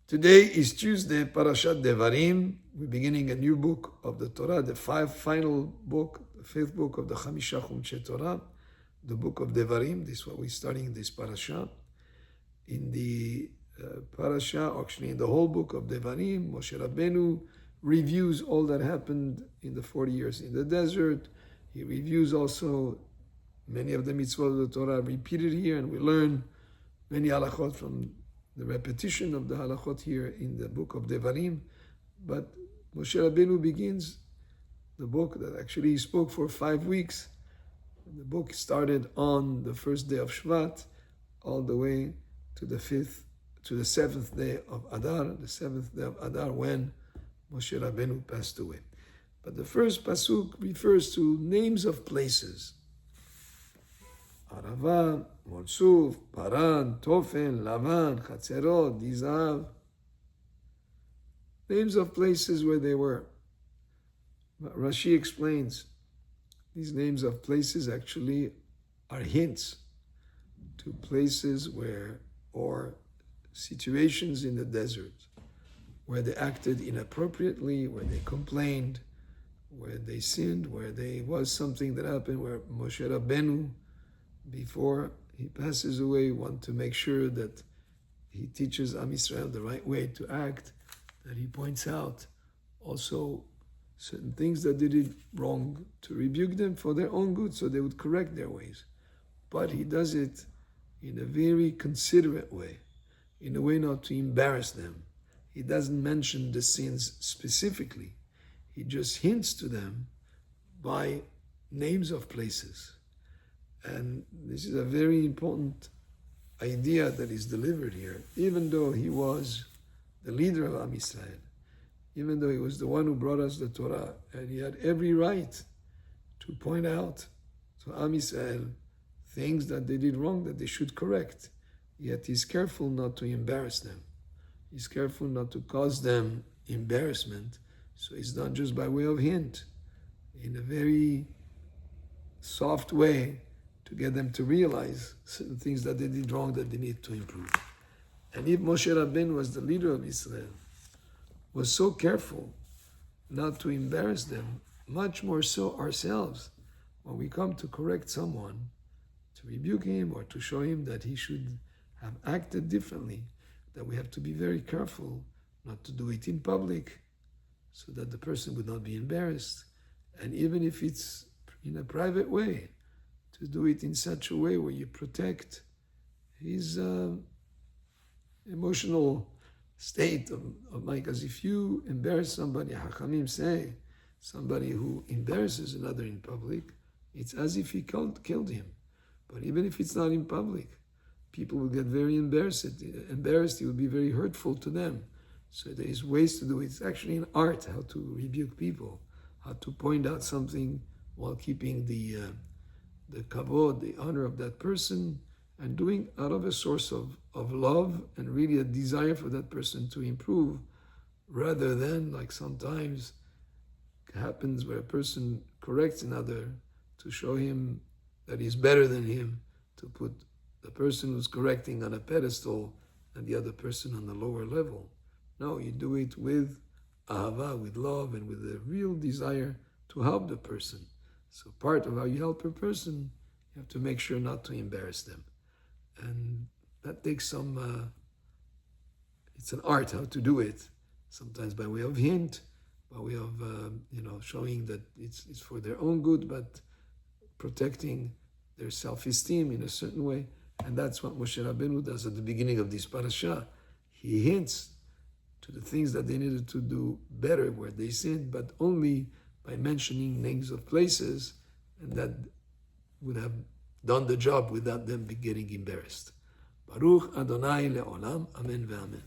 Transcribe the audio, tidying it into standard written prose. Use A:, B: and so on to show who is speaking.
A: Today is Tuesday, Parashat Devarim. We're beginning a new book of the Torah, the final book, the fifth book of the Chamisha Chumchei Torah, the book of Devarim. This is what we're starting this parasha. In the parasha, actually in the whole book of Devarim, Moshe Rabbeinu reviews all that happened in the 40 years in the desert. He reviews also many of the mitzvot of the Torah repeated here, and we learn many halachot from the repetition of the halachot here in the book of Devarim. But Moshe Rabbeinu begins the book that actually he spoke for 5 weeks. The book started on the first day of Shvat, all the way to the 7th day of Adar, the 7th day of Adar, when Moshe Rabbeinu passed away. But the first pasuk refers to names of places. Arava, Motsuf, Paran, Tofen, Lavan, Chatzerot, Dizav. Names of places where they were. But Rashi explains, these names of places actually are hints to places where, or situations in the desert, where they acted inappropriately, where they complained, where they sinned, where there was something that happened, where Moshe Rabbeinu, before he passes away, want to make sure that he teaches Am Yisrael the right way to act, that he points out also certain things that they did wrong, to rebuke them for their own good so they would correct their ways. But he does it in a very considerate way, in a way not to embarrass them. He doesn't mention the sins specifically. He just hints to them by names of places. And this is a very important idea that is delivered here. Even though he was the leader of Am Yisrael, even though he was the one who brought us the Torah, and he had every right to point out to Am Yisrael things that they did wrong, that they should correct, yet he's careful not to embarrass them. He's careful not to cause them embarrassment. So it's done just by way of hint, in a very soft way, to get them to realize certain things that they did wrong, that they need to improve. And if Moshe Rabbeinu was the leader of Israel, was so careful not to embarrass them, much more so ourselves, when we come to correct someone, to rebuke him or to show him that he should have acted differently, that we have to be very careful not to do it in public, so that the person would not be embarrassed. And even if it's in a private way, to do it in such a way where you protect his emotional state of mind. Because if you embarrass somebody, Hachamim say, somebody who embarrasses another in public, it's as if he killed him. But even if it's not in public, people will get very embarrassed. It will be very hurtful to them. So there is ways to do it. It's actually an art how to rebuke people, how to point out something while keeping the kavod, the honor of that person, and doing out of a source of love and really a desire for that person to improve, rather than like sometimes happens where a person corrects another to show him that he's better than him, to put the person who's correcting on a pedestal and the other person on the lower level. No, you do it with ahava, with love, and with a real desire to help the person. So part of how you help a person, you have to make sure not to embarrass them. And that takes some, it's an art how to do it, sometimes by way of hint, by way of, showing that it's for their own good, but protecting their self-esteem in a certain way. And that's what Moshe Rabbeinu does at the beginning of this parasha. He hints to the things that they needed to do better where they sinned, but only by mentioning names of places, and that would have done the job without them getting embarrassed. Baruch Adonai le'olam, amen ve'amen.